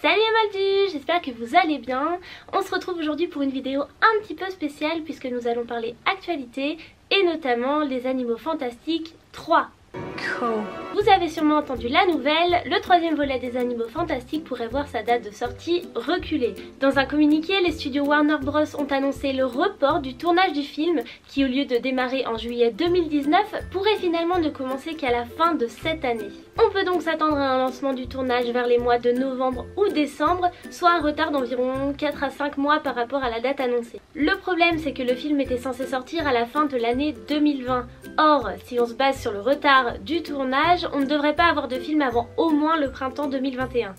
Salut Amaldu, j'espère que vous allez bien. On se retrouve aujourd'hui pour une vidéo un petit peu spéciale puisque nous allons parler actualité et notamment les Animaux Fantastiques 3. Cool. Vous avez sûrement entendu la nouvelle, le troisième volet des Animaux Fantastiques pourrait voir sa date de sortie reculée. Dans un communiqué, les studios Warner Bros ont annoncé le report du tournage du film qui, au lieu de démarrer en juillet 2019, pourrait finalement ne commencer qu'à la fin de cette année. On peut donc s'attendre à un lancement du tournage vers les mois de novembre ou décembre, soit un retard d'environ 4 à 5 mois par rapport à la date annoncée. Le problème, c'est que le film était censé sortir à la fin de l'année 2020. Or, si on se base sur le retard du tournage, on ne devrait pas avoir de film avant au moins le printemps 2021.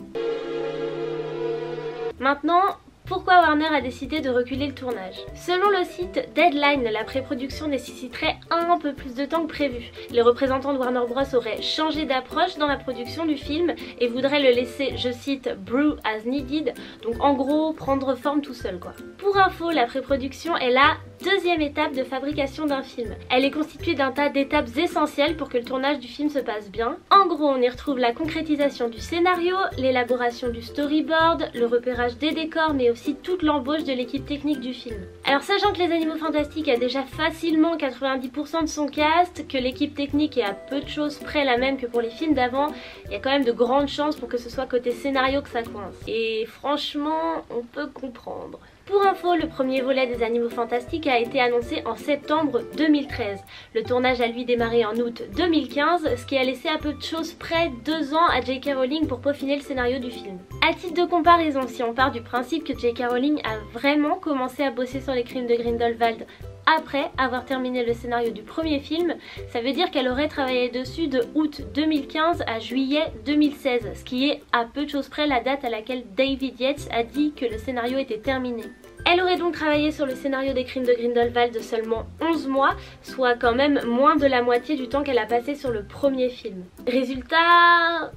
Maintenant, pourquoi Warner a décidé de reculer le tournage? Selon le site Deadline, la pré-production nécessiterait un peu plus de temps que prévu. Les représentants de Warner Bros auraient changé d'approche dans la production du film et voudraient le laisser, je cite, brew as needed, donc en gros prendre forme tout seul quoi. Pour info, la pré-production est la deuxième étape de fabrication d'un film. Elle est constituée d'un tas d'étapes essentielles pour que le tournage du film se passe bien. En gros, on y retrouve la concrétisation du scénario, l'élaboration du storyboard, le repérage des décors, mais aussi toute l'embauche de l'équipe technique du film. Alors sachant que les Animaux Fantastiques a déjà facilement 90% de son cast, que l'équipe technique est à peu de choses près la même que pour les films d'avant, il y a quand même de grandes chances pour que ce soit côté scénario que ça coince. Et franchement, on peut comprendre. Pour info, le premier volet des Animaux Fantastiques a été annoncé en septembre 2013. Le tournage a lui démarré en août 2015, ce qui a laissé à peu de choses près 2 ans à J.K. Rowling pour peaufiner le scénario du film. À titre de comparaison, si on part du principe que J.K. Rowling a vraiment commencé à bosser sur les crimes de Grindelwald après avoir terminé le scénario du premier film, ça veut dire qu'elle aurait travaillé dessus de août 2015 à juillet 2016, ce qui est à peu de choses près la date à laquelle David Yates a dit que le scénario était terminé. Elle aurait donc travaillé sur le scénario des crimes de Grindelwald de seulement 11 mois, soit quand même moins de la moitié du temps qu'elle a passé sur le premier film. Résultat...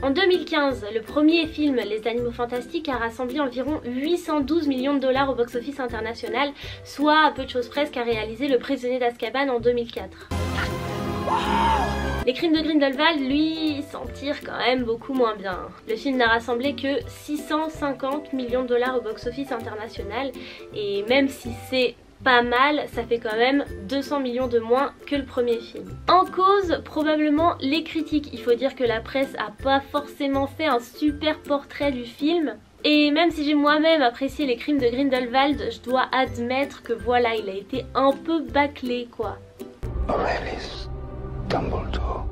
En 2015, le premier film, Les Animaux Fantastiques, a rassemblé environ 812 millions de dollars au box-office international, soit à peu de choses près qu'a réalisé Le Prisonnier d'Azkaban en 2004. Les crimes de Grindelwald, lui, s'en tirent quand même beaucoup moins bien. Le film n'a rassemblé que 650 millions de dollars au box-office international, et même si c'est pas mal, ça fait quand même 200 millions de moins que le premier film. En cause, probablement les critiques. Il faut dire que la presse a pas forcément fait un super portrait du film. Et même si j'ai moi-même apprécié les crimes de Grindelwald, je dois admettre que voilà, il a été un peu bâclé quoi. Aurelius Dumbledore.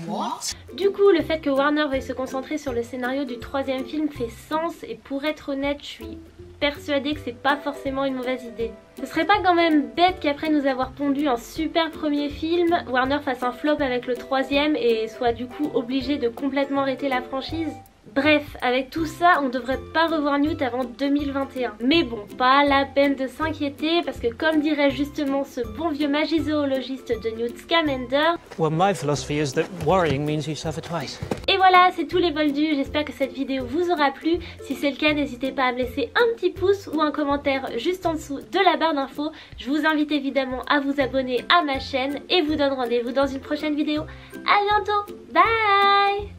What? Du coup, le fait que Warner veuille se concentrer sur le scénario du troisième film fait sens et pour être honnête, je suis persuadée que c'est pas forcément une mauvaise idée. Ce serait pas quand même bête qu'après nous avoir pondu un super premier film, Warner fasse un flop avec le troisième et soit du coup obligé de complètement arrêter la franchise? Bref, avec tout ça, on devrait pas revoir Newt avant 2021. Mais bon, pas la peine de s'inquiéter parce que comme dirait justement ce bon vieux magizoologiste de Newt Scamander, well, my philosophy is that worrying means you suffer twice. Et voilà, c'est tous les Moldus, j'espère que cette vidéo vous aura plu. Si c'est le cas, n'hésitez pas à me laisser un petit pouce ou un commentaire juste en dessous de la barre d'infos. Je vous invite évidemment à vous abonner à ma chaîne et vous donne rendez-vous dans une prochaine vidéo. À bientôt, bye!